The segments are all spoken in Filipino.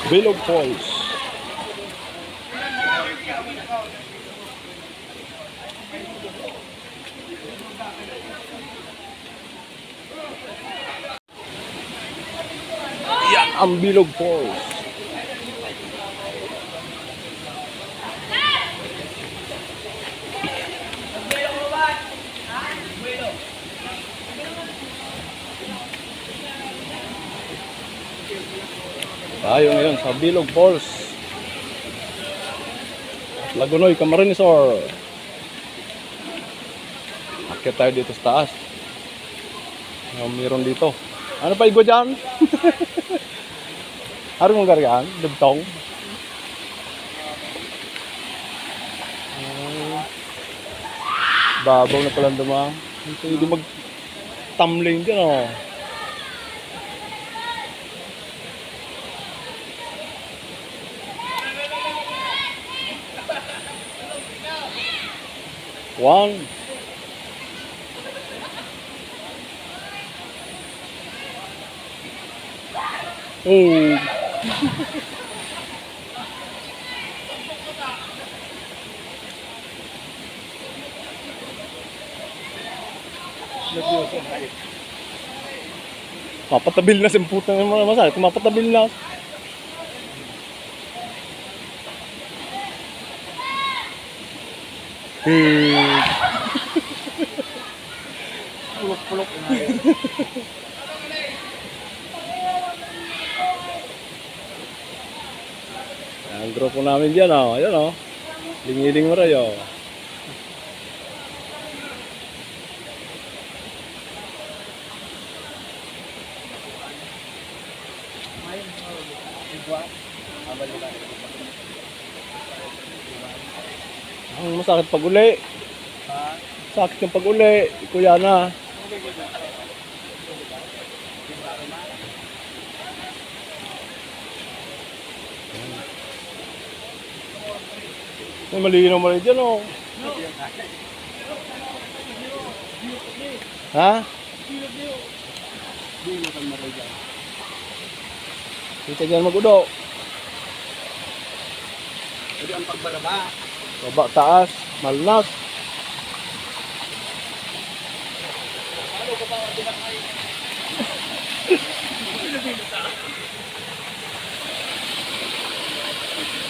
Bilog Falls. Yan ang Bilog Falls. Tayo ngayon sa Bilog Falls, Lagunoy, Camarines Sur. Akit tayo dito sa taas. Meron dito. Ano pa igo dyan? Harus mong gargaan, dugtong. Babaw na palang dumang. Hindi mag-tumbling dyan, oh. One. Oh. Mapatabil na simputan ng mga masal. Kung mapatabil na. Pulok-pulok na yun. Ang grupo namin dyan, oh. Ayan, oh. Lingiling mo rin, oh. Ang masakit pag uli. Sakit yung pag uli. Kuya na. May malinaw mo rin dyan, oh. Ha? Kita dyan mag-udo. Jadi ang pagbaraba. Baba, taas, malnas.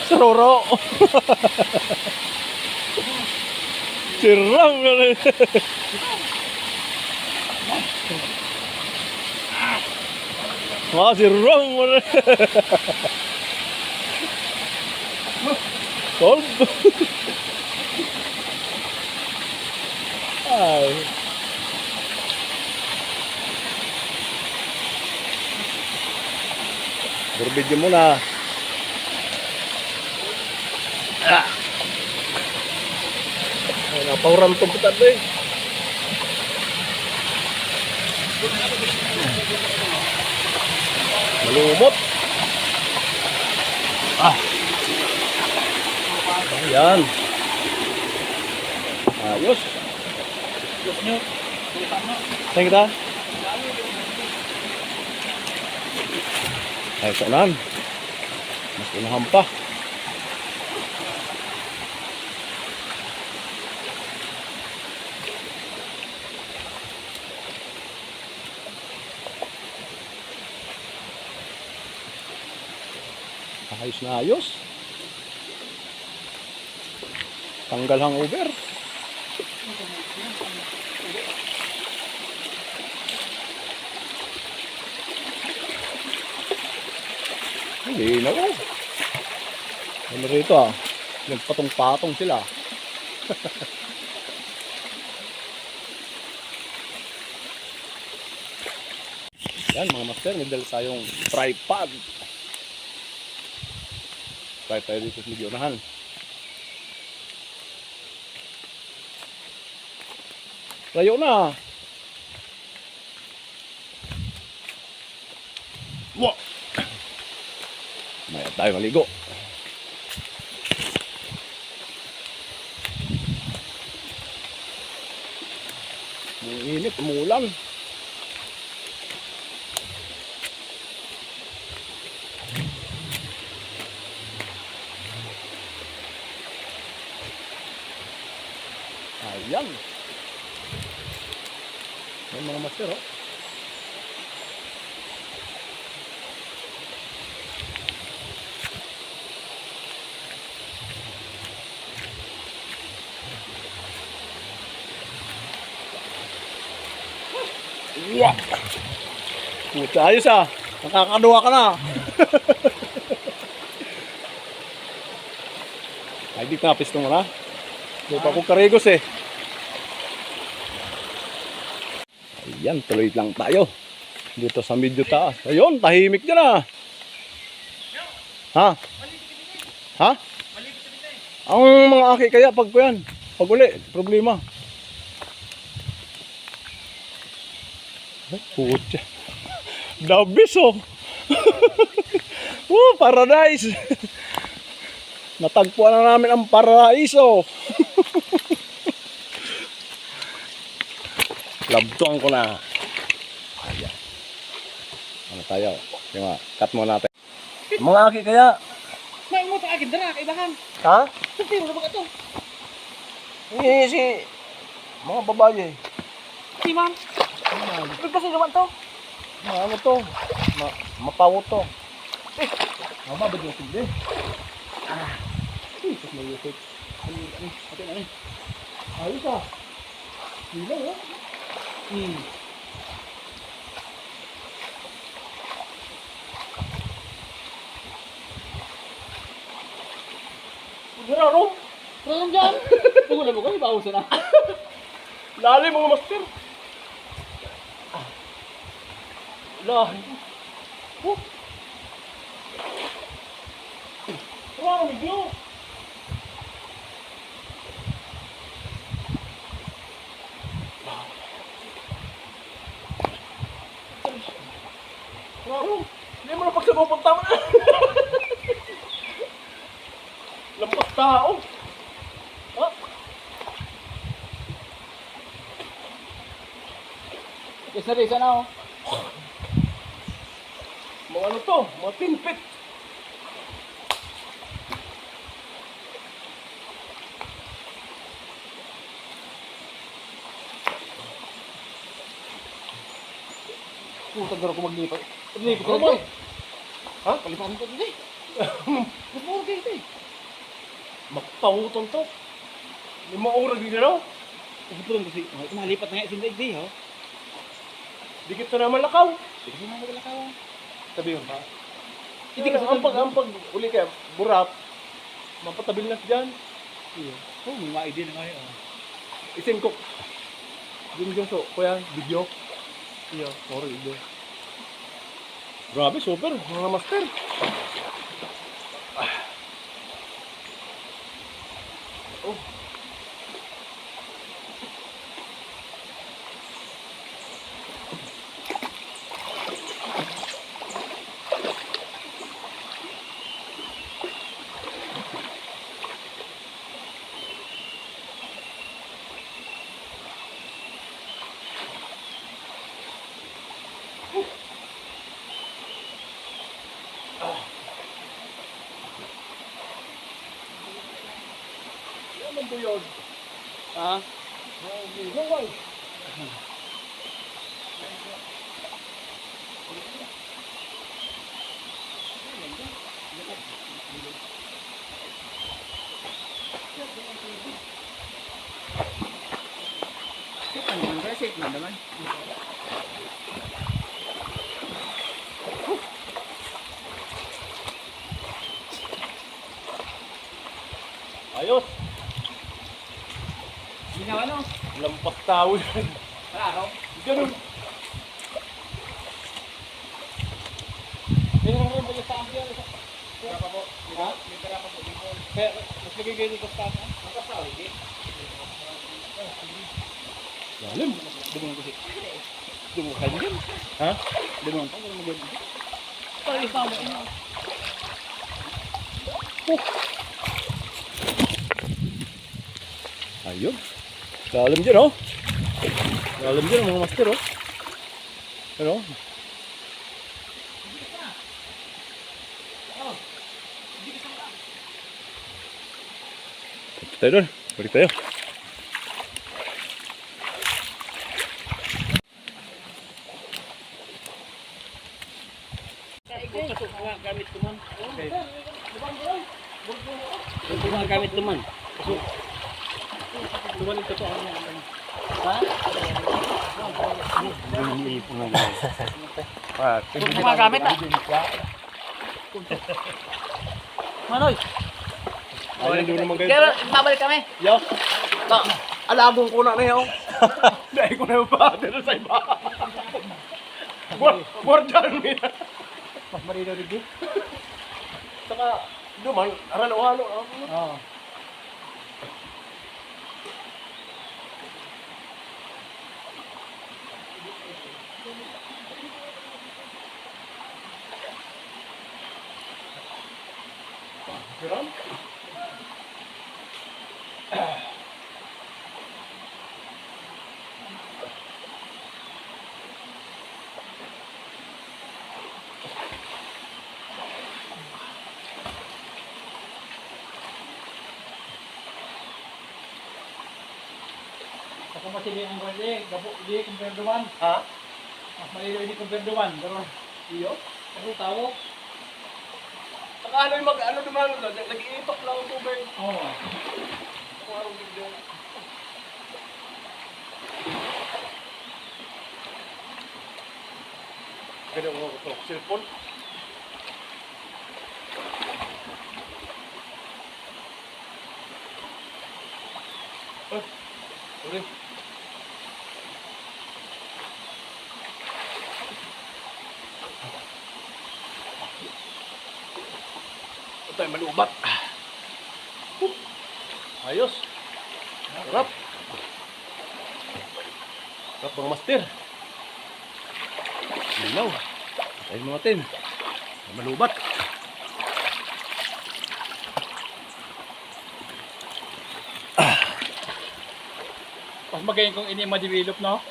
Saroro. Siram na rin. Siram mo rin. Solve. Ay. Berbidyo muna. Ay, napauran itong putat eh. Malumot. Ayan. Ayos. Saan kita? Ay, saan? Mas unahan pa. Ayos na ayos. Tanggal hangover. Hindi na ko. Ano rito ah. Nagpatong-patong sila. Yan mga master. May dala tayong tripod. Try tayo dito sa ligyonahan. Layo na. Wow. Maya tayo maligo. Ang init, umulan. Yan. Yan mga master, oh. Yeah. Puta, ayos ah. Nakakaduwa ka na. Ay, di kapis mo na. Di pa ako karigos eh. Ayan, tuloy lang tayo. Dito sa medyo taas. Ayun, tahimik dyan ah. Ha? Ha? Ang mga aki kaya pag ko yan. Pag uli, problema. Ay, putya. Dabis oh. Woo, paradise. Natagpuan na namin ang paraiso. Labtuan ko na. Ayan. Ano tayo? Yung cut mo natin. Mga aki kaya. May mo sa akin dara kay bahan. Ha? Sino na ba ito? Eh, si mga babae. Si ma'am. Nagpasay naman to. Ano to? Mapawo to. Mababad yung sindi. Ito may yusik. Ano? Ayos ah. Hilaw ah. Geraro. Parang dyan. Bungo na bungo, ibausan na. Lalim mga master. Lalim. Ano medyo? Wow, hindi mo na pagsabupunta mo na. Lampas tao. Ha? Isa na oh. Mga ano to? Mga tinpit. Puta garo ko maglipat. Maglipat ko Ano ito ba? eh. Ha? Kalipan ko ito eh. Magpuro kayo ito eh. Magpawuton to. 5 oras din na. Magpuro kasi. Malipat na nga isin daig di oh. Dikit na naman lakaw. Hindi kasi mga ka. Sabi yun ha? Hindi kasi ang pag uli kaya burat. Mapatabil na dyan. Iya. Oh, may mga idea na nga yun. Isin ko. Yung so, kuya, video. Iya, sorry, video. Grabe, super. Mga master. Oh. Ano ba yun? Ha? Gawal. Safe na naman. Ayos. Ginawa no? Lampas tao yun. Wala araw. Ganun. Tingnan mo ba sa akin? Wala pa po. Ha? May tara pa po dito. Kaya mas lagay kayo dito sa taas. Ang kasaw, hindi. Lalim. Dumong kasi. Dumong kayo din. Ha? Dumong pa. Dumong din. Para yung pamo. Ayun. Lalim dyan oh. Lalim dyan mga master oh. Ano? Tayo doon. Balik tayo. Mga gamit tuman. Okay. Mga gamit tuman. Tuman ito to. Ha? Mga gamit ah. Manoy. Ayun doon naman kayo. Kaya babalik kami. Yo. Alagong ko na yun. Dahil ko na yung father sa iba. More dyan nila. Mas marino rin. Saka, duman, aralo-halo. Oo. Geron? Ako masili ang balik. Gabo, hindi kumperduan. Ha? Mas marino hindi kumperduan. Pero, Iyo? kasi tao. Saka ano yung ano duman, nag-iitok lang ang tubig. Oo. Kung anong bigyan. Ganyan mo ito, cellphone. Sorry. Ito ay malubat. Ayos. Sarap. Sarap ng master. Lilaw. Ayun mo natin. Malubat. Mas magaling kung ini ma-develop, no?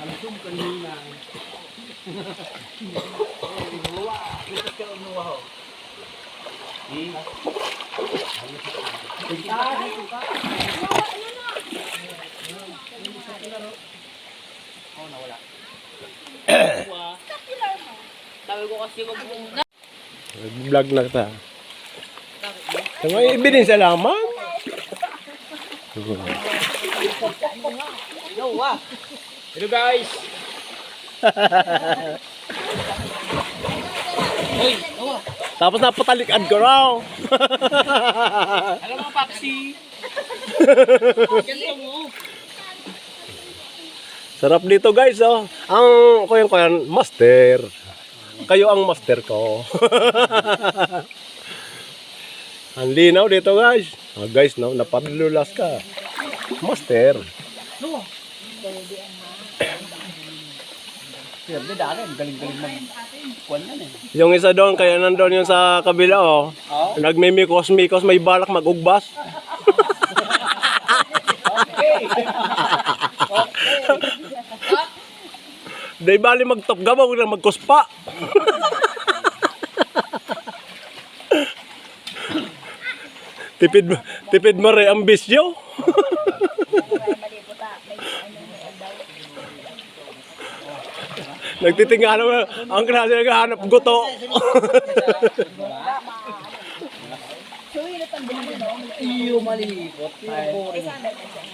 Ano yung kanina? Sabi ko kasi kung Vlog na kita. May ebidensya lamang. hello guys! Hoy, Tapos napatalikad ko raw. alam mo Paxi? Ganito mo. Sarap dito guys, oh. Ang kuyan master. Kayo ang master ko. Ang linaw dito guys. Guys, no, napadlulas ka. Master. No. Siyempre dati, galing-galing mag-kuwan yan eh. Yung isa doon, kaya nandun yung sa kabila, oh. Oh? Nagmimikos-mikos, may balak mag-ugbas. Okay. Day bali mag-topgabaw, huwag lang mag-kuspa. tipid mo rin ang bisyo. Nagtitingala mo, ang klase naghahanap guto. Iyo malipot.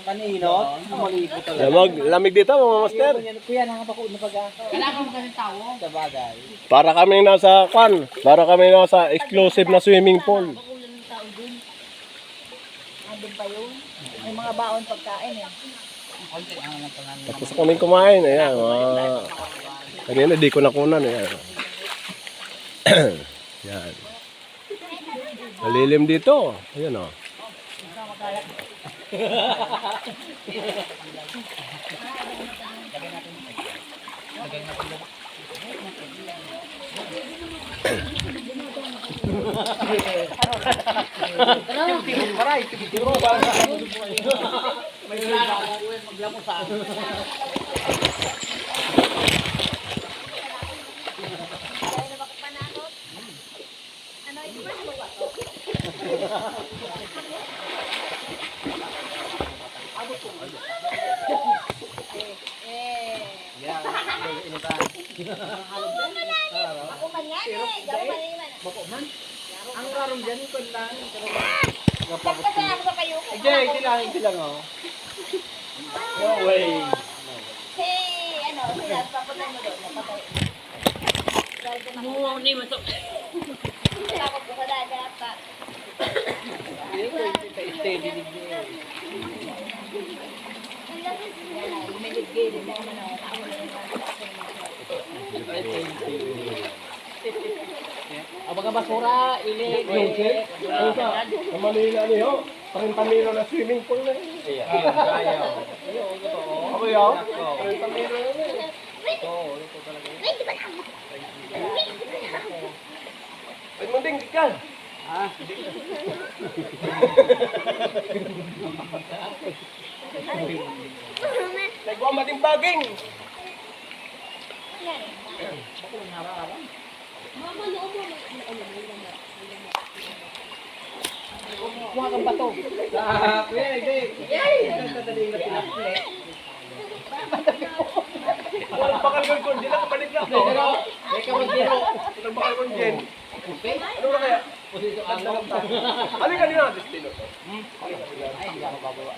Kanino? Malipot talaga. Lamig dito mga master. Kuya, nakapako na pag kailangan mo kasi tao. Sa bagay. Para kami nasa para kami nasa exclusive na swimming pool. Bakulan ng tao dun. Andun pa yun. May mga baon pagkain eh. Tapos kami kumain, ayan. Kanina di ko nakunan, ayan. Yan. Malilim dito. Ayan o. Ako man yan eh. Garo maniman. Bako man. Ang rarong dyan ko lang. Pagkasa ako sa kayo. Hindi lang oh. No way. Si, ano, sila, papunta mo doon. Napatay. Oo, hindi man to. Takot ko sa dagat. Lumigid-gid. Hindi naman ako. Ako na yung Abang basura, ilik. Sa Manila niyo, 30 milo na swimming pool na yun. Ako yun? 30 milo na yun. Ay, munding, di ka. Nagwa mating baging. Kuha kang bato. Kuya, hindi. Walang bakal ko, hindi na kabalik na ako. May kamagiro. Walang bakal ko, Jen. Ano na kaya? Halika din natin, Destino. Ay, hindi ako babawa.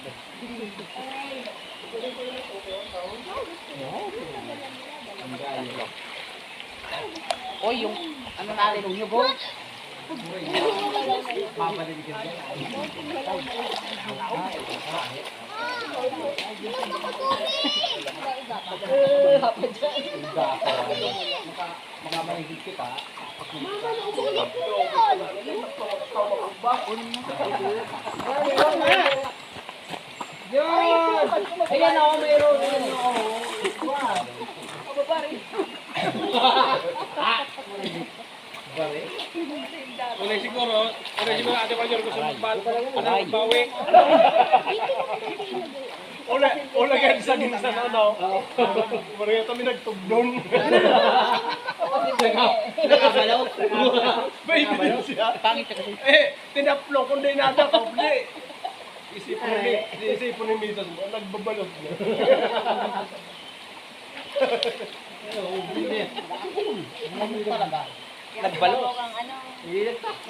Oy, yung ano natin, yung yugo. Mapaliligyan ka. Mga mahigit kita. Yun! Ayan ako, mayroon. Ayan ako. Wow. Ulay siguro ate Panyor gusto magbawi. Ola kaya sa ginsan ano. Maria kami nagtugdon. Nakabalaw. Baby din siya. Pangit kasi. Tinaplo kung di nada ko. Isipon ni Mitos mo, nagbabalot na. Nagbalo. ano.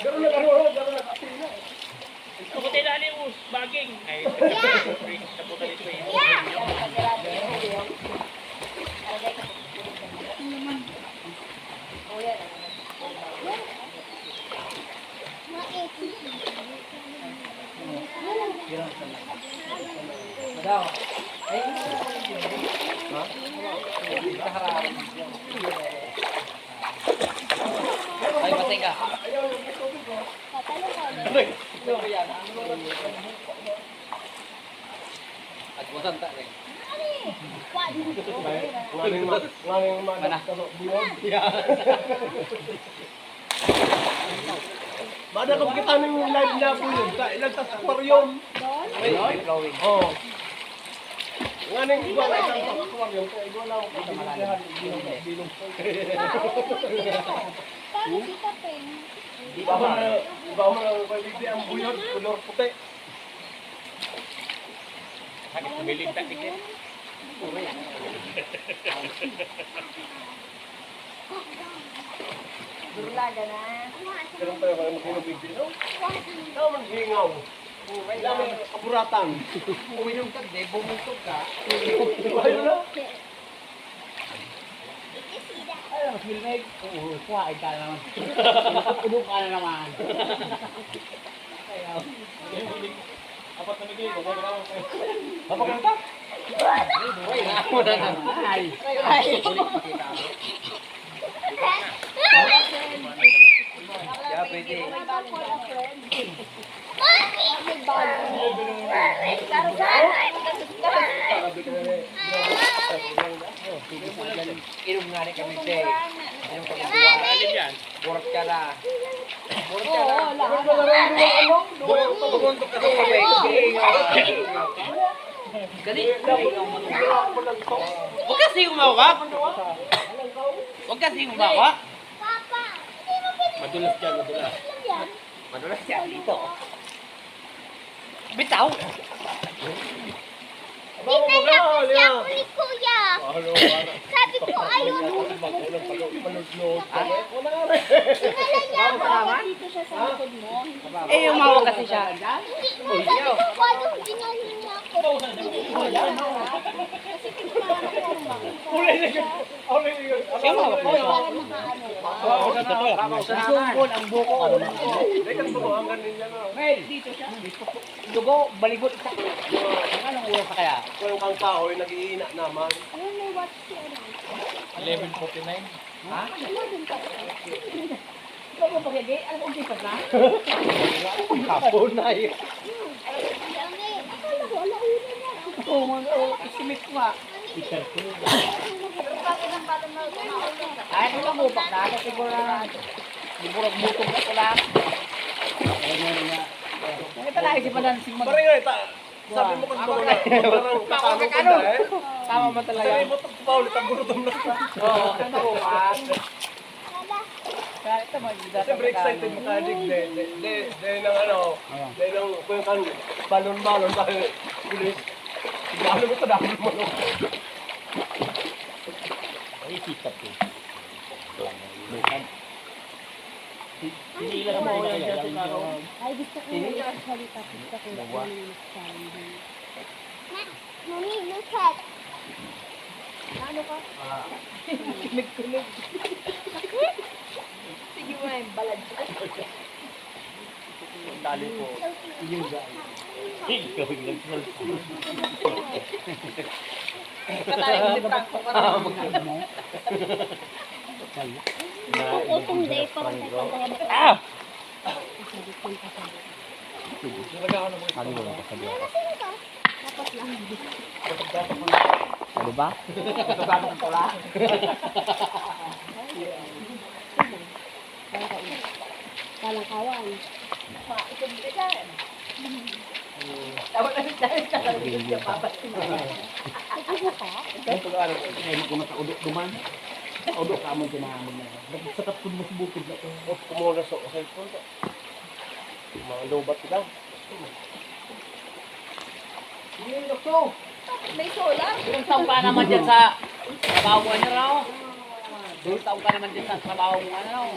Garo na kapina. Kukutin na ni Us, baging. Ay, napunta dito eh. Madaw. Ay, ay, paseng ka. Agwasan ta rin. Nganing manas ka buwag. Bada ko kita ng live niya po yun. Ilagtas aquarium. Ay, flowing. Oo. Nganing iba na isang aquarium. Kaya iba lang ako sa malalahan. Bilong. Paano kita pen? Iba mo na baliti ang buyot. Kulor puti. Sakit kumilintak din. Durlaga na. Pero pa yung makinubig din. Ano man hingaw? Dami kaburatan. Uminom ka, de, bumutog ka. Ayun na. Ay, mas bilneg. Oo, kuhain ka naman. Ubo ka na naman. Ayaw. Apat na migay, bago na ako. Apa kanta? Uy, ako na naman. Ay. Ulit makita ako. Yeah, pwede. Inom nga rin kami, te. Inom kami dua. Alin yan? Burat ka na. Oo, lahat. Bumuntok ka sa kape. Gali. Huwag kasi umawak. Huwag kasi umawak. Papa, Madulas yan, madulas. Madulas siya dito. Bitaw. Tinanap siya ko ni Kuya. Sabi ko, ayun. Maluglot. Eh, umawag kasi siya. Siya umawag po. Sungkol ang buko. Well, dito siya. Dugo, baligot isa. Anong ulo sa kaya? Kung ang kahoy, nag-iina naman. 11:49. Ha? Ikaw mo pagigay? Ano kung tipas na? Hapon na eh. Oo, estimate ko nga. Ay, kung mamupak na, kasi siguro na, siguro butong na pula. Ito lang, isipan na si Mag... Parang nga, sabi mo kung wala. Parang katanong ka na eh. Tama ba talaga? Sabi mo ito, paulit ang gurutom na. Oo, ano ko pa? Kaya ito, mag-ida. Siyempre excited mo ka, Dig. Dahil ng ano, dahil ng kung kan balon-balon dahil pulis. Dahil mo ito, dahil mo. Ay, sikat ko. Sinilang mo yan siya sinaro. Ay, gusto ko yung salita. Gusto ko yung Mami, look at. Ano ka? Kinig-kinig. Sige mo yung balad. Dali po. Yung dali. Ikaw yung nagsalita. Kataling si Franco ka na. Utong day para sa pagkaya. Ah! Tapos lang. Ano ba? Ito ba ang tula? Kalang-kawan. Tawag na dahil sa karibig niya papasin. Ano ka? Udok ka mo tinahamon na. Sakap ko mo subukid na ito. Kumuna sa cellphone ko. Mga lobat kita. Hindi yung dokto. May solar. Ilang taong ka naman dyan sa trabaho mo ano raw? Ilang taong ka naman dyan sa trabaho mo ano raw?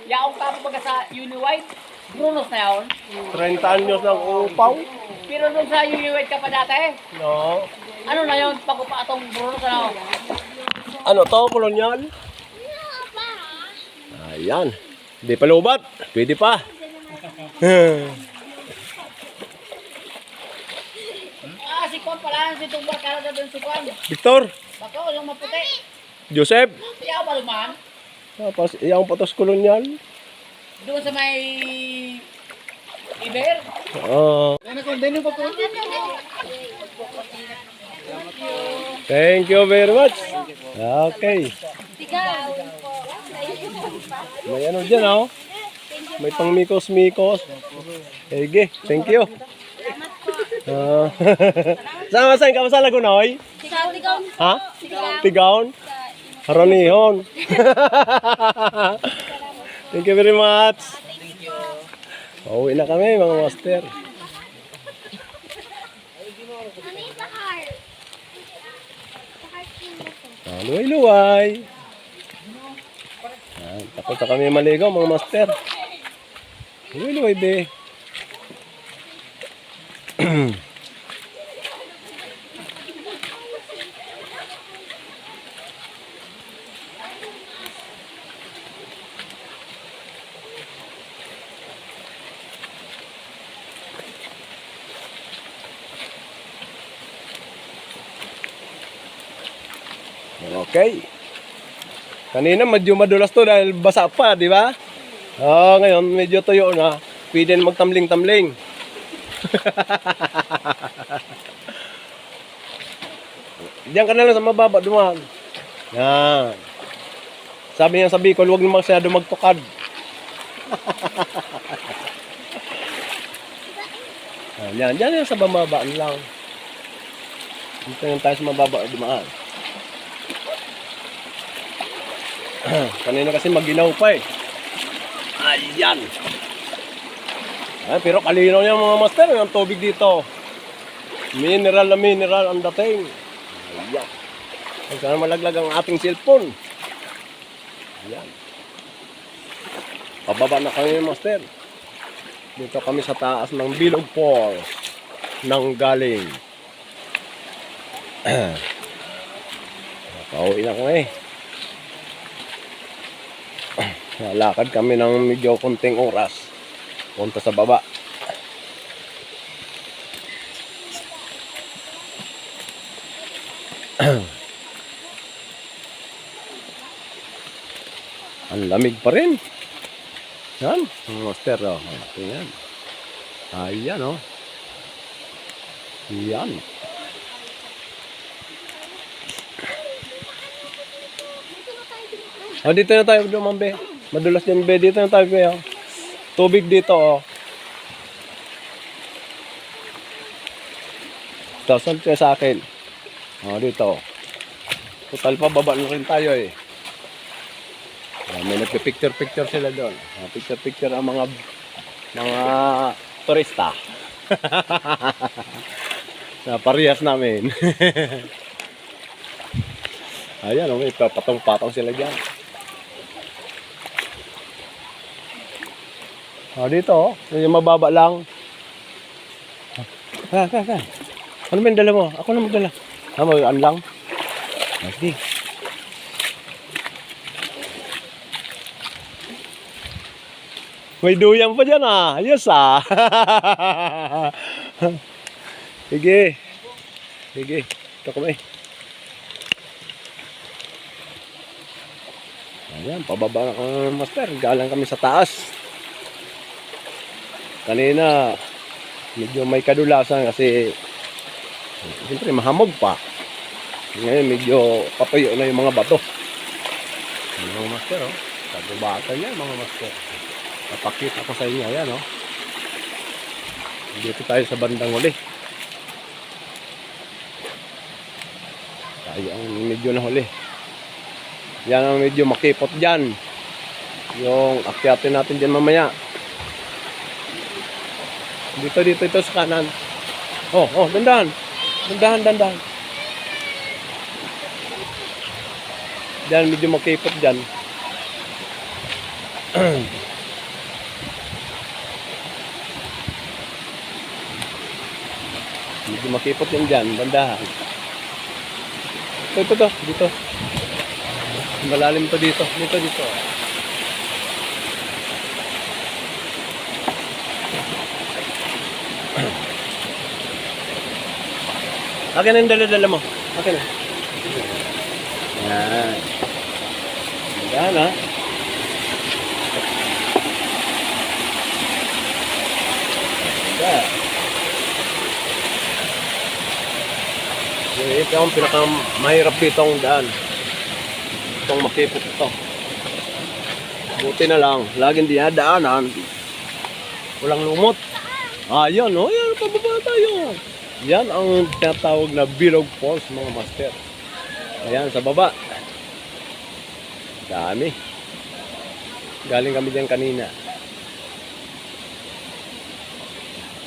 Yaong ka mo baga sa Uniwide? Brunos na yun? 30 anyos ng upaw. Pero doon sa Uniwide ka pa dati? No. Ano na yun? Pakupa atong Brunos na yun? Ano to, kolonyal? Ayan. Hindi pa lobat. Pwede pa. Ah, si Kwan pala. Si Tumbar ka na doon si Kwan. Victor. Bako, yung maputi. Joseph. Yaw ba luman? Tapos iyang patos kolonyal. Doon sa may... Iber? Thank you very much. Okay. Tigaw. May ano dyan, oh. May pang mikos-mikos. Sige, thank you. Sama-sama ka sa Lagunoy? Tigaw. Ha? Tigaon? Haronihon. Thank you very much. Pauwi na kami, mga master. Luway-luway. Tapos na kami maligaw, mga master. Luway-luway, be. Okay. Kanina medyo madulas to dahil basa pa, di ba? Ngayon medyo tuyo na. Pwede na magtamling-tamling. Diyan ka na lang sa mababa, dumaan. Yan. Sabi niya sa Bicol, huwag na masyado magtukad. Yan, yan sa mababa lang. Dito lang tayo sa mababa, dumaan. Kanina kasi maginaw pa eh. Ayan. Pero kalinaw niya mga master. Yung tubig dito. Mineral na mineral ang dating. Ayan. Huwag sana malaglag ang ating cellphone. Ayan. Pababa na kami master. Dito kami sa taas ng Bilog Falls nang galing. Pauwi na kami. Lakad kami ng medyo konting oras. Punta sa baba. Ang lamig pa rin. Yan, master, oh. Ayan. Ayan, oh. Yan. Oh, dito na tayo, Dumambe. Madulas din, be. Dito na tayo, be. Oh. Tubig dito, oh. Saan kayo sa akin? Oh, dito. Total pa, baba na rin tayo, eh. May nagpipicture-picture sila doon. Picture-picture ang mga turista. Na parehas namin. Ayan, may patong-patong sila dyan. Dito, yung mababa lang. Ano ba yung dala mo? Ako na magdala. Mag-an lang. Sige. May duyang pa dyan, ah. Ayos, ah. Sige. Sige. Ito kami. Ayan, pababa na kami, master. Galang kami sa taas. Kanina, medyo may kadulasan kasi siyempre mahamog pa. Ngayon, medyo papayo na yung mga bato. Mga master, oh. Kagubatan yan, mga master. Napakita ko sa inyo, ayan, oh. Dito tayo sa bandang huli. Tayo ang medyo na huli. Yan ang medyo makipot dyan. Yung akyatin natin dyan mamaya. Dito sa kanan. Oh, dandan. Dandan. Dyan, medyo makipot dyan. Medyo makipot yan dyan, bandahan. Ito, dito. Malalim to dito. Dito. Akin na yung dala-dala mo. Akin na. Yan. Bandahan, ha. Bandahan. Ito ang pinakamahirap ditong daan. Itong makipot ito. Buti na lang, laging dinadaanan. Walang lumot. Yan, oh, yan, pababa tayo. Yan ang tinatawag na Bilog Falls, mga master. Ayan, sa baba. Dami. Galing kami dyan kanina.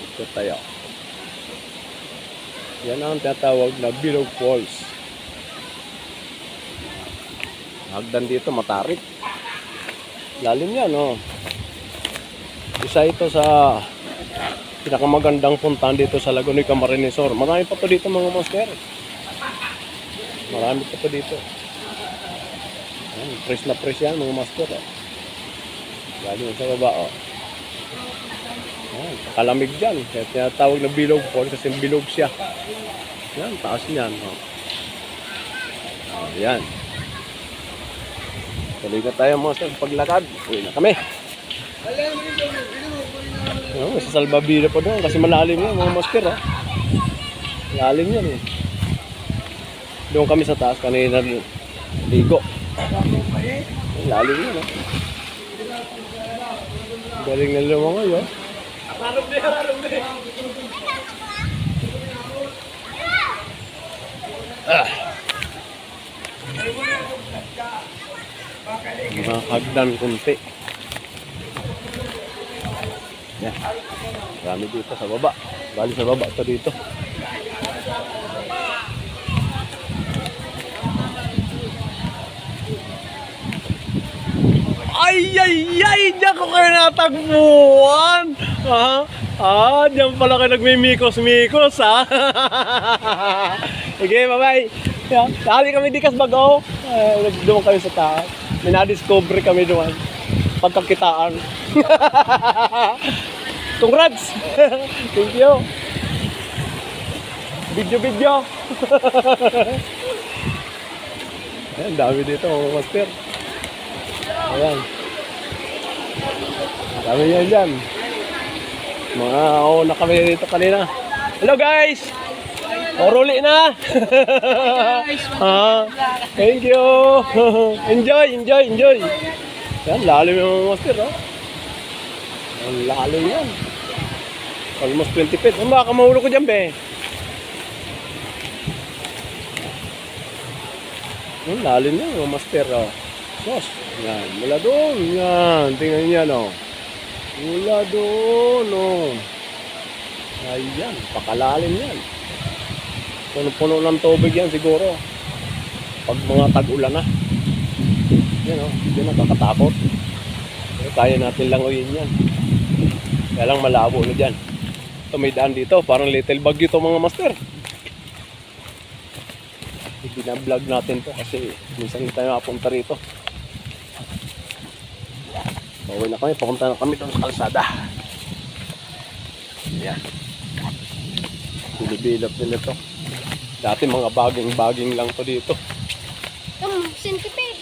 Ito tayo. Yan ang tinatawag na Bilog Falls. Hagdan dito, matarik. Lalim yan, oh. Isa ito sa pinakamagandang puntahan dito sa Laguna Camarines Sur. Marami pa to dito, mga master. Marami pa to dito. Fresh na fresh yan, mga master, oh. Galing sa baba, oh. Kalamig dyan. Kaya tinatawag na Bilog Falls kasi bilog siya. Yan, taas niyan. Oh. Yan. Tuloy na tayo, mga sir, paglakad. Uwi na kami. May salbabida pa doon kasi malalim yan, mga master. Oh. Malalim yan, eh. Doon kami sa taas kanina ligo. Malalim yan, oh. Galing na lumang ngayon. Hagdan kunti. Yan. Marami dito sa baba. Bali sa baba ito dito. Ay! Diyan ko kayo natagpuan! Diyan pala kayo nagmimikos-mikos, ha? Sige, bye-bye. Yeah. Dali kami di kas bago. Nagdoon kami sa taas. May na-discover kami doon. Pagkakitaan. Congrats! Thank you. Video. Ayan, dami dito, master. Ayan. Dami yan dyan. Mga na kami dito kanina. Hello guys! Oruli na! Thank you! Enjoy! Yan, lalim yung master, oh. Ang lalim yan. Almost 20 feet. Baka mahulog ko dyan, be. Ang lalim yan, yung master, oh. Sos, yan. Mula doon, yan. Tingnan niyo yan, oh. Mula doon, oh. Ayan, pakalalim yan. Puno-puno ng tubig yan siguro. Pag mga tag-ulan na. Yan, oh. Hindi nakakatakot. Pero kaya natin langoyin yan. Kaya lang malabo na dyan. Ito may daan dito. Parang little bagyo ito mga master. Bina-vlog natin to kasi minsan hindi tayo mapunta rito. Pauwi na kami. Papunta na kami doon sa kalsada. Yan. Binibilap nila to. Dati mga baging-baging lang to dito. Centipede.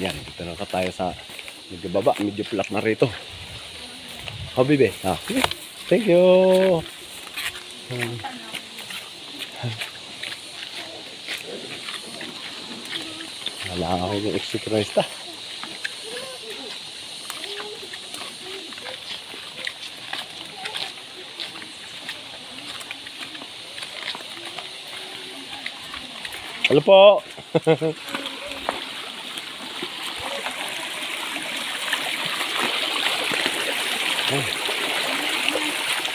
Yan, dito na tayo sa nagbaba, medyo flat na rito. Oh, bibe. Thank you. Wala ako yung executionista. Halo po.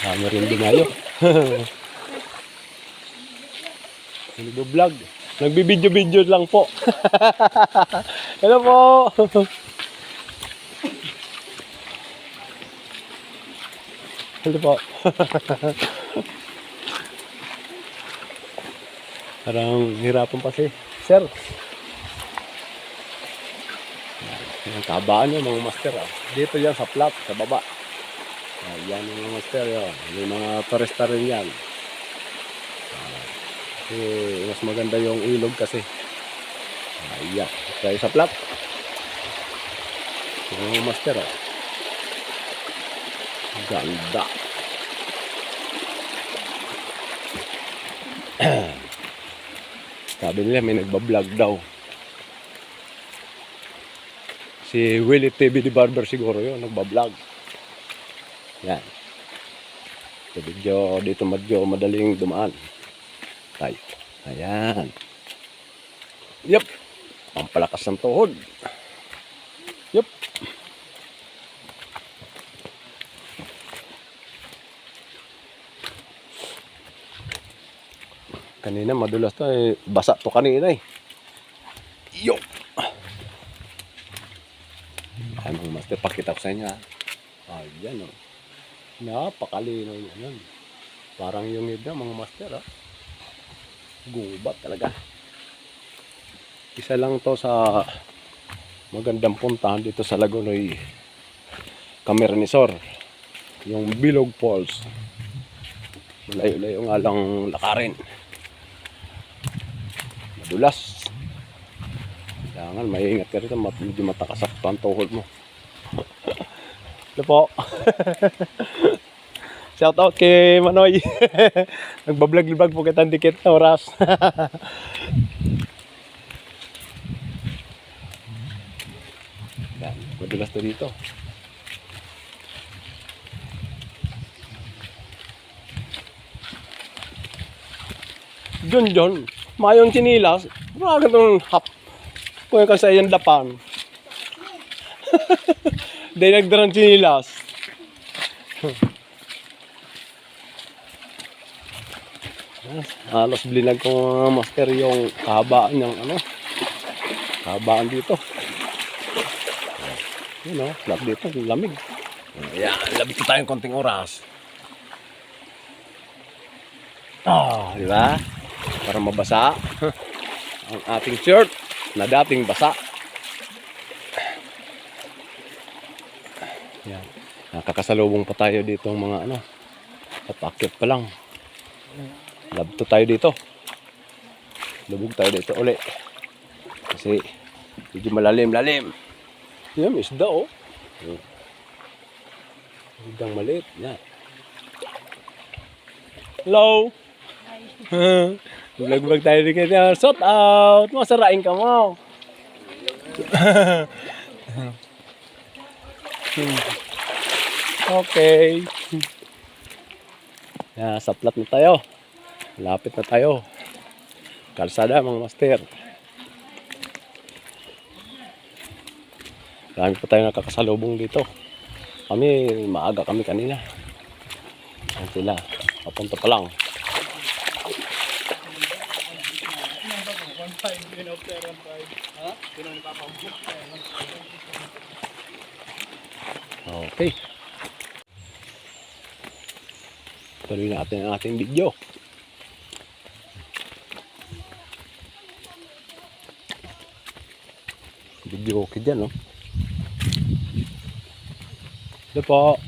Kami rin dumayo. Nagbo-vlog. Nagbibidyo-video lang po. Hello po. Hello po. Parang hirapan pa si sir. Ang tabaan nyo mga master. Dito yan sa flat, sa baba. Ayan yung mga master yun. May mga turista rin yan. Mas maganda yung ilog kasi. Ayan. Tayo sa flat. Yung mga master. Ganda. Sabi nila may nagbablog daw. Si Willie TV di Barber siguro yun, nagbablog. Yan. So, dito medyo madaling dumaan. Tayo. Ayan. Yup. Pampalakas ng tuhod. Yup. Kanina madulas to eh. Basa to kanina eh. Yup. Ayan mga master, pakita ko sa inyo ha. Ayan o. Napakalino yan. Parang yung ida mga master ha. Gubat talaga. Isa lang to sa magandang puntahan dito sa Lagunoy Camarines-Sur. Yung Bilog Falls. Malayo-layo nga lang lakarin. Madulas. Kailangan maingat ka rito. Medyo matakasakto ang tuhod mo. Ito po. Shout out kay Manoy. Nagbablog-vlog po kitang dikit na oras. Yan, madulas to dito. John, mayong chinilas. Marami itong hap. Kung yung kasi yung dapan. Dahil nagdarang chinilas. Halos blinag ko mga master yung kahabaan ng kahabaan dito. Yun o, flat dito, lamig. Ayan, labit na tayong konting oras. Di ba? Para mabasa ang ating shirt na dating basa. Yan. Nakakasalubong pa tayo dito ng mga papakyat pa lang. Labto tayo dito. Lubog tayo dito uli. Kasi medyo malalim-lalim. Yan, may isda oh. Isdang maliit. Yan. Hello! Vlog-vlog tayo dito. Shout out! Masarain ka mo. Okay. Yan, saplat na tayo. Lapit na tayo. Kalsada mga master. Marami pa tayo nakakasalubong dito. Kami, maaga kami kanina. Ayan sila. Papunta pa lang. Okay. Tuloy natin ang ating video. Video okay dyan, no? Ito po.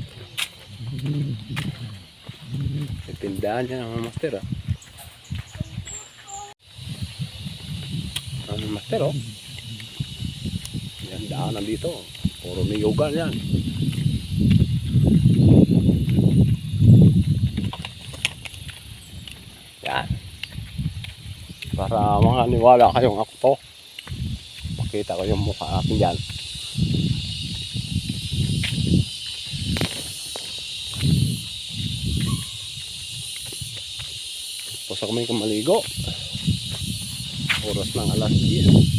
Tindahan niya ng master, ah. Ang master, oh. Yan, daanan dito. Puro niyugan yan. Yan. Para makaniwala kayong ako to. Pakita ko yung mukha akin dyan. Tapos ako may kamaligo. Oras ng alas 10.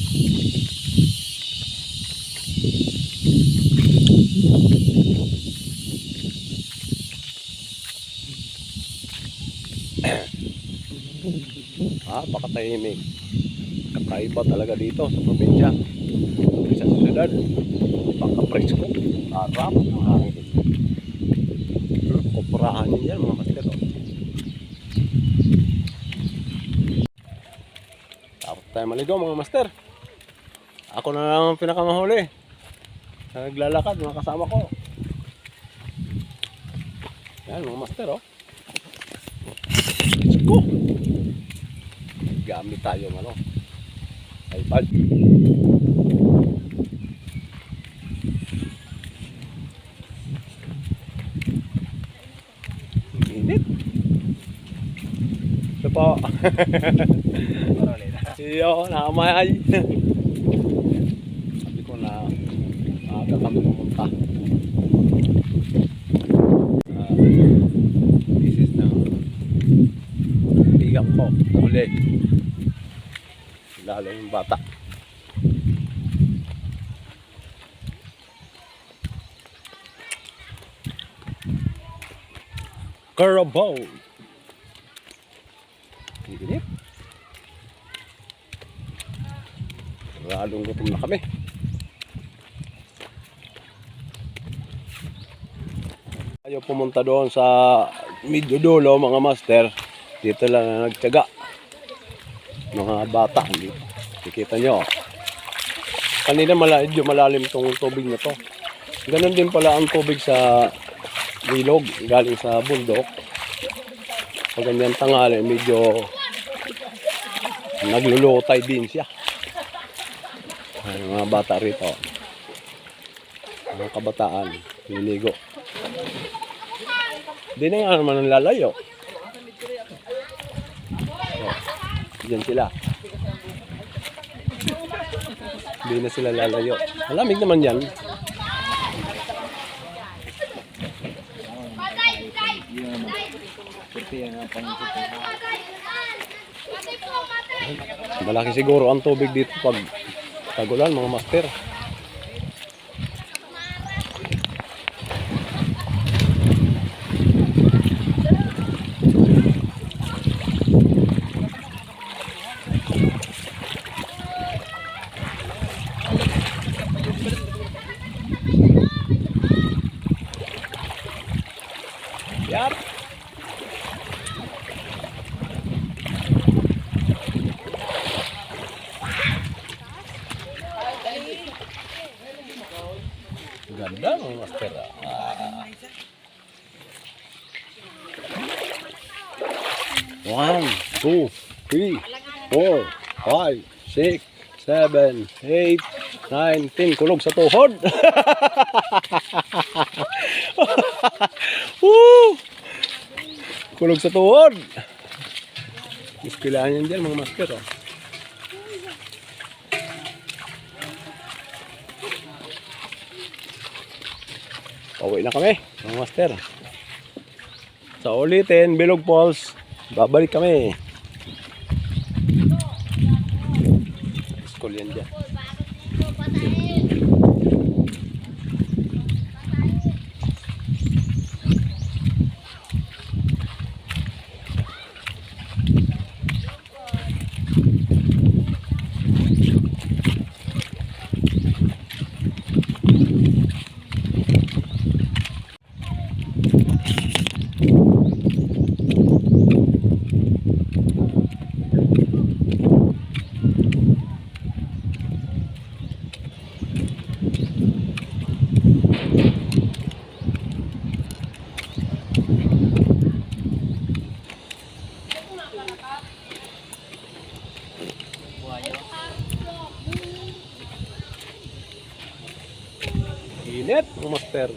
Pakatahimik. Kakaiba talaga dito sa probinsya. Sa syudad. Pagka-presko. Harap. Hangin. Kupurahan nyo yan mga master. Tapos tayo maligo mga master. Ako na lang ang pinakamahuli. Naglalakad mga kasama ko. Yan mga master oh. Let's go. Gamit tayo ng iPad. Init. Ito po. Iyo, nakamay. Sabi ko na maaga kami pumunta. This is na bigam ko. Ulit. Lalo yung bata. Carabao. Init. Lalong gutom na kami. Ayaw pumunta doon sa medyo dulo mga master. Dito lang na nagtiyaga. Mga bata, hindi. Kikita nyo. Kanina medyo malalim tong tubig na to. Ganon din pala ang tubig sa ilog, galing sa bundok. Pag ganyan tanghali, medyo naglulutay din siya. Ay, mga bata rito. Mga kabataan, niligo. Hindi na nga naman ang lalayo. Diyan sila. Hindi na sila lalayo. Malamig naman yan. Malaki siguro ang tubig dito pag tagulan mga master. Ganda mga master. Ah. 1, 2, 3, 4, 5, 6, 7, 8, 9, 10. Kulog sa tuhod. Woo! Kulog sa tuhod. Iskilahan yan dyan mga master. Oh. Pauwi na kami mga master. Sa ulitin, Bilog Falls. Babalik kami. School yan dyan. Init, mga master.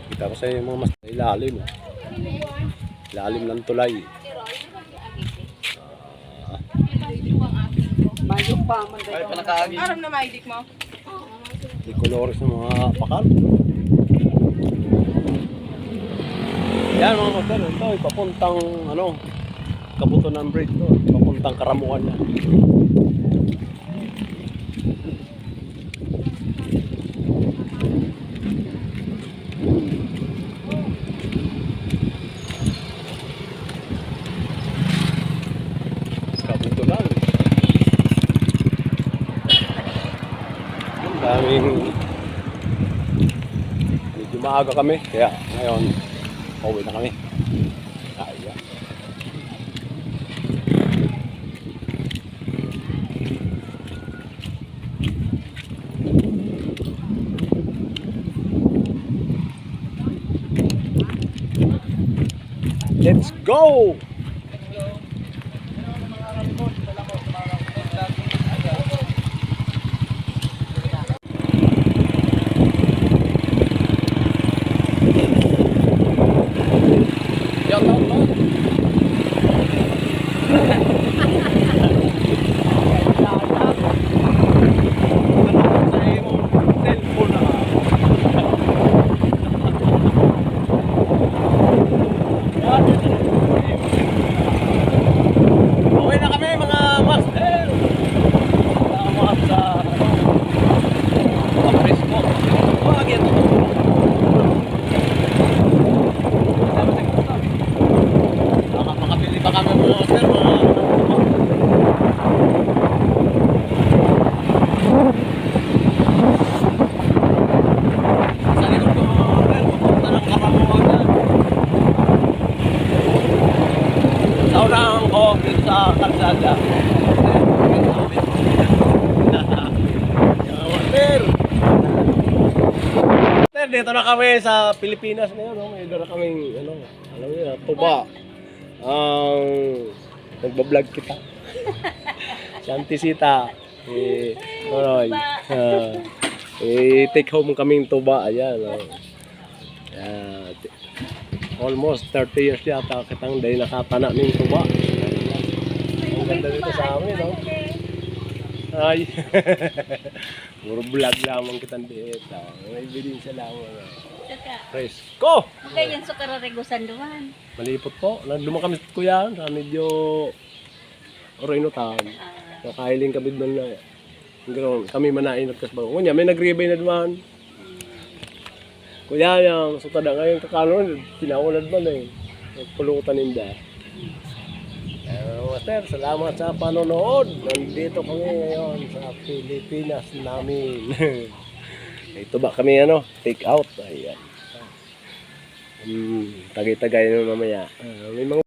Kita ko sa mga master, ilalim. Ilalim ng tulay. Ay, panakaagi. Aram na maidik mo. Di colores ng mga pakal. Yan mga master, ito papuntang ano, Kabutunan Bridge to, papuntang Karamuan na. Kabutunan. Ang daming medyo maaga kami, kaya ngayon pauwi na kami. Kaya. Let's go! Okay na kami mga master. Salamat sa presko. Wag ito. Makabili pa kami mga master. Sa likod ko mga master, pupunta ng Karamuan na. Sa unahan ko dito sa kalsada. Master, dito na kami sa Pilipinas ngayon. No? May dala kaming ano, alam niyo na, tuba. Ang nagbablog kita. Si Auntie Sita. Take home kaming tuba. Ayan. Oh. Almost 30 years yata kitang day nakatana ng tuba. Ang ganda dito sa amin, no? Ay. Puro vlog lamang kitang dito. May ebidensya lamang. Presko! Okay, yan sa kararegusan doon. Malipot po. Lumang kami sa kuya. Medyo Oreno Town. Nakahiling kami doon na. Kami manain at kasbang. Kunya, may nag-rebay na naman. Kuya, yung sutada ngayon kakano, sinawalad man eh. Pulutan ninda. Master, salamat sa panonood. Nandito kami ngayon sa Pilipinas namin. Ito ba kami ano, take out. Ayan. Tagay-tagay na mamaya. May mga